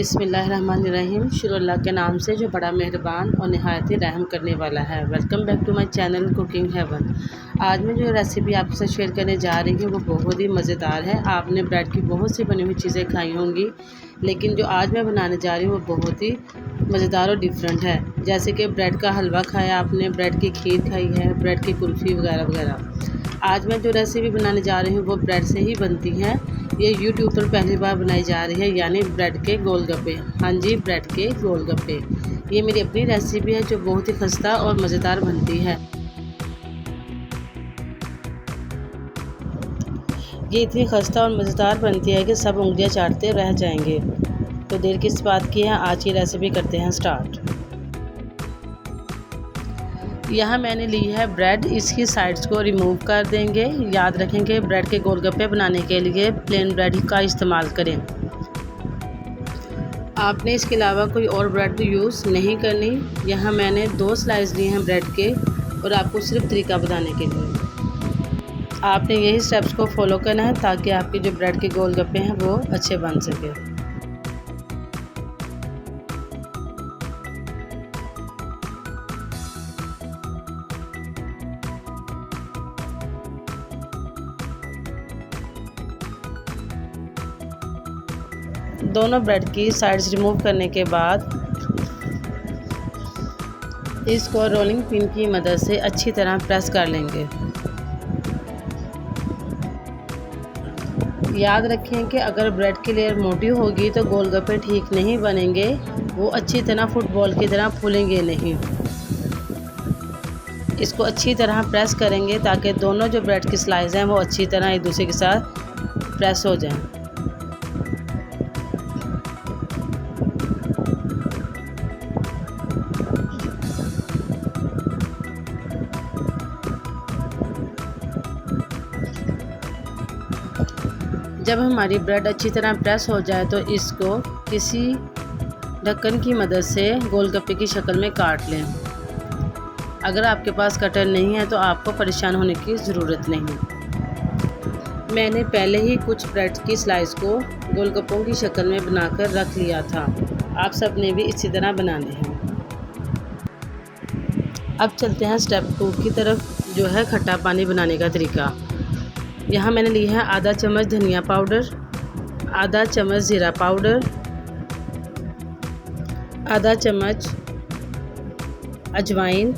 बिस्मिल्लाहिर्रहमानिर्रहीम। शुरू अल्लाह के नाम से जो बड़ा मेहरबान और नहायत ही रहम करने वाला है। Welcome back to my channel cooking heaven. आज मैं जो रेसिपी आपके साथ शेयर करने जा रही हूँ वो बहुत ही मज़ेदार है। आपने ब्रेड की बहुत सी बनी हुई चीज़ें खाई होंगी, लेकिन जो आज मैं बनाने जा रही हूँ वो बहुत ही मज़ेदार और डिफरेंट है। जैसे कि ब्रेड का हलवा खाया आपने, ब्रेड की खीर खाई है, ब्रेड की कुल्फ़ी वगैरह वगैरह। आज मैं जो रेसिपी बनाने जा रही हूँ वो ब्रेड से ही बनती है। ये यूट्यूब पर पहली बार बनाई जा रही है, यानी ब्रेड के गोलगप्पे। हाँ जी, ब्रेड के गोलगप्पे। ये मेरी अपनी रेसिपी है जो बहुत ही खस्ता और मज़ेदार बनती है। ये इतनी खस्ता और मज़ेदार बनती है कि सब उंगलियां चाटते रह जाएंगे। तो देर किस बात की है, आज की रेसिपी करते हैं स्टार्ट। यहाँ मैंने ली है ब्रेड, इसकी साइड्स को रिमूव कर देंगे। याद रखेंगे ब्रेड के गोलगप्पे बनाने के लिए प्लेन ब्रेड का इस्तेमाल करें। आपने इसके अलावा कोई और ब्रेड यूज़ नहीं करनी। यहाँ मैंने 2 स्लाइस लिए हैं ब्रेड के, और आपको सिर्फ तरीका बताने के लिए आपने यही स्टेप्स को फॉलो करना है ताकि आपके जो ब्रेड के गोलगप्पे हैं वो अच्छे बन सके। दोनों ब्रेड की साइड्स रिमूव करने के बाद इसको रोलिंग पिन की मदद से अच्छी तरह प्रेस कर लेंगे। याद रखें कि अगर ब्रेड की लेयर मोटी होगी तो गोलगप्पे ठीक नहीं बनेंगे, वो अच्छी तरह फुटबॉल की तरह फूलेंगे नहीं। इसको अच्छी तरह प्रेस करेंगे ताकि दोनों जो ब्रेड की स्लाइस हैं वो अच्छी तरह एक दूसरे के साथ प्रेस हो जाएं। जब हमारी ब्रेड अच्छी तरह प्रेस हो जाए तो इसको किसी ढक्कन की मदद से गोलगप्पे की शक्ल में काट लें। अगर आपके पास कटर नहीं है तो आपको परेशान होने की ज़रूरत नहीं। मैंने पहले ही कुछ ब्रेड की स्लाइस को गोलगप्पों की शक्ल में बनाकर रख लिया था। आप सब ने भी इसी तरह बनाने हैं। अब चलते हैं स्टेप 2 की तरफ, जो है खट्टा पानी बनाने का तरीका। यहाँ मैंने ली है आधा चम्मच धनिया पाउडर, आधा चम्मच ज़ीरा पाउडर, आधा चम्मच अजवाइन,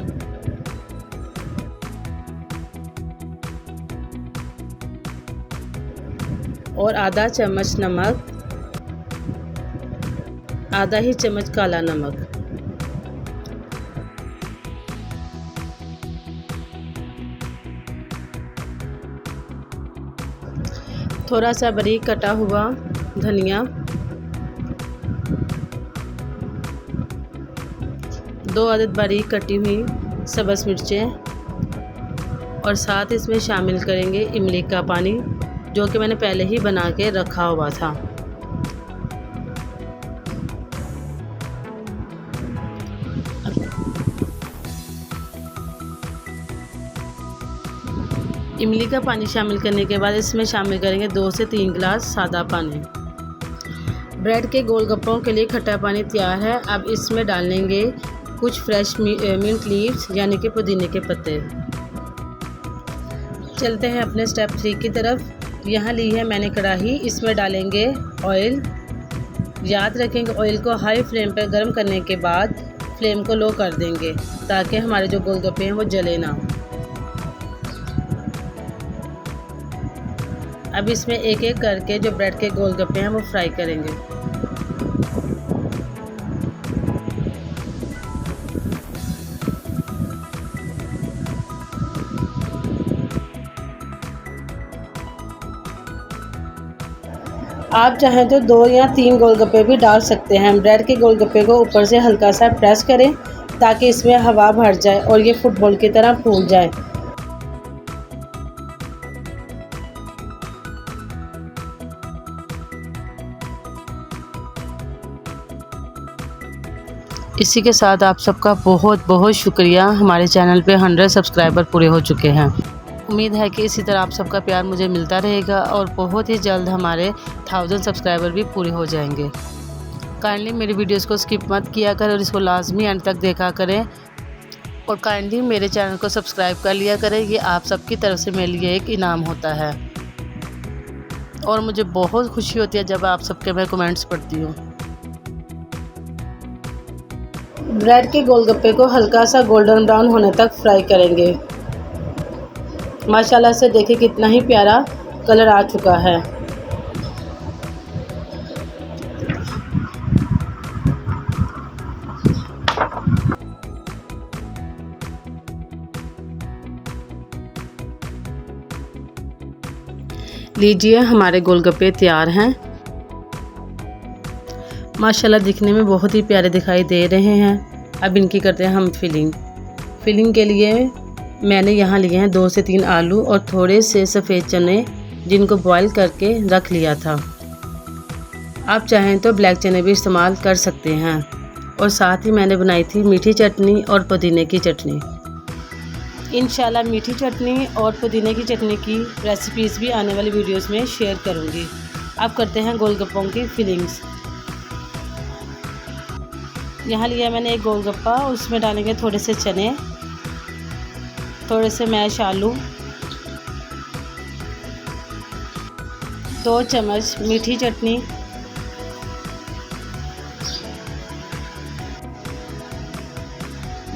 और आधा चम्मच नमक, आधा ही चम्मच काला नमक। थोड़ा सा बारीक कटा हुआ धनिया, 2 अदद बारीक कटी हुई सब्ज़ मिर्चें, और साथ इसमें शामिल करेंगे इमली का पानी, जो कि मैंने पहले ही बना के रखा हुआ था। इमली का पानी शामिल करने के बाद इसमें शामिल करेंगे 2 से 3 गिलास सादा पानी। ब्रेड के गोलगप्पों के लिए खट्टा पानी तैयार है। अब इसमें डालेंगे कुछ फ्रेश मिंट लीव्स, यानी कि पुदीने के पत्ते। चलते हैं अपने स्टेप 3 की तरफ। यहाँ ली है मैंने कढ़ाई, इसमें डालेंगे ऑयल। याद रखेंगे ऑयल को हाई फ्लेम पर गर्म करने के बाद फ्लेम को लो कर देंगे ताकि हमारे जो गोलगप्पे हैं वो जले ना। अब इसमें एक एक करके जो ब्रेड के गोलगप्पे हैं वो फ्राई करेंगे। आप चाहें तो 2 या 3 गोलगप्पे भी डाल सकते हैं। ब्रेड के गोलगप्पे को ऊपर से हल्का सा प्रेस करें ताकि इसमें हवा भर जाए और ये फुटबॉल की तरह फूल जाए। इसी के साथ आप सबका बहुत बहुत शुक्रिया। हमारे चैनल पे 100 सब्सक्राइबर पूरे हो चुके हैं। उम्मीद है कि इसी तरह आप सबका प्यार मुझे मिलता रहेगा और बहुत ही जल्द हमारे 1000 सब्सक्राइबर भी पूरे हो जाएंगे। काइंडली मेरी वीडियोस को स्किप मत किया करें और इसको लाजमी एंड तक देखा करें। और काइंडली मेरे चैनल को सब्सक्राइब कर लिया करें, ये आप सबकी तरफ से मेरे लिए एक इनाम होता है। और मुझे बहुत खुशी होती है जब आप सबके मैं कमेंट्स पढ़ती हूँ। ब्रेड के गोलगप्पे को हल्का सा गोल्डन ब्राउन होने तक फ्राई करेंगे। माशाल्लाह से देखिए कितना ही प्यारा कलर आ चुका है। लीजिए हमारे गोलगप्पे तैयार हैं। माशाल्लाह दिखने में बहुत ही प्यारे दिखाई दे रहे हैं। अब इनकी करते हैं हम फिलिंग के लिए मैंने यहाँ लिए हैं 2 से 3 आलू और थोड़े से सफ़ेद चने जिनको बॉईल करके रख लिया था। आप चाहें तो ब्लैक चने भी इस्तेमाल कर सकते हैं। और साथ ही मैंने बनाई थी मीठी चटनी और पुदीने की चटनी। इंशाल्लाह मीठी चटनी और पुदीने की चटनी की रेसिपीज़ भी आने वाली वीडियोस में शेयर करूँगी। अब करते हैं गोलगप्पों की फिलिंग्स। यहाँ लिया मैंने एक गोलगप्पा, उसमें डालेंगे थोड़े से चने, थोड़े से मैश आलू, 2 चम्मच मीठी चटनी,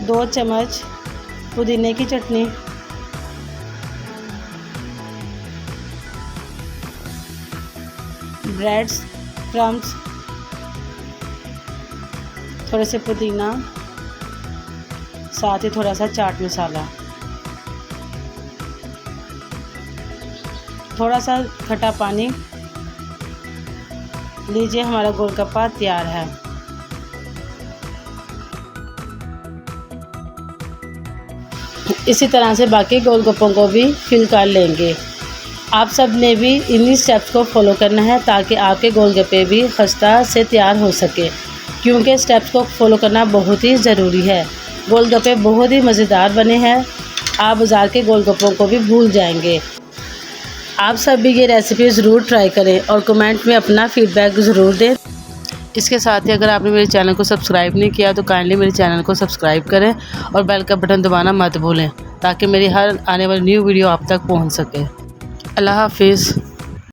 2 चम्मच पुदीने की चटनी, ब्रेड्स क्रम्स, थोड़े से पुदीना, साथ ही थोड़ा सा चाट मसाला, थोड़ा सा खट्टा पानी। लीजिए हमारा गोलगप्पा तैयार है। इसी तरह से बाकी गोलगप्पों को भी फिल कर लेंगे। आप सब ने भी इन्हीं स्टेप्स को फॉलो करना है ताकि आपके गोलगप्पे भी खस्ता से तैयार हो सके, क्योंकि स्टेप्स को फॉलो करना बहुत ही ज़रूरी है। गोलगप्पे बहुत ही मज़ेदार बने हैं, आप बाज़ार के गोलगप्पों को भी भूल जाएंगे। आप सब भी ये रेसिपी ज़रूर ट्राई करें और कमेंट में अपना फ़ीडबैक ज़रूर दें। इसके साथ ही अगर आपने मेरे चैनल को सब्सक्राइब नहीं किया तो काइंडली मेरे चैनल को सब्सक्राइब करें और बेल का बटन दबाना मत भूलें ताकि मेरी हर आने वाली न्यू वीडियो आप तक पहुंच सके। अल्लाह हाफिज़।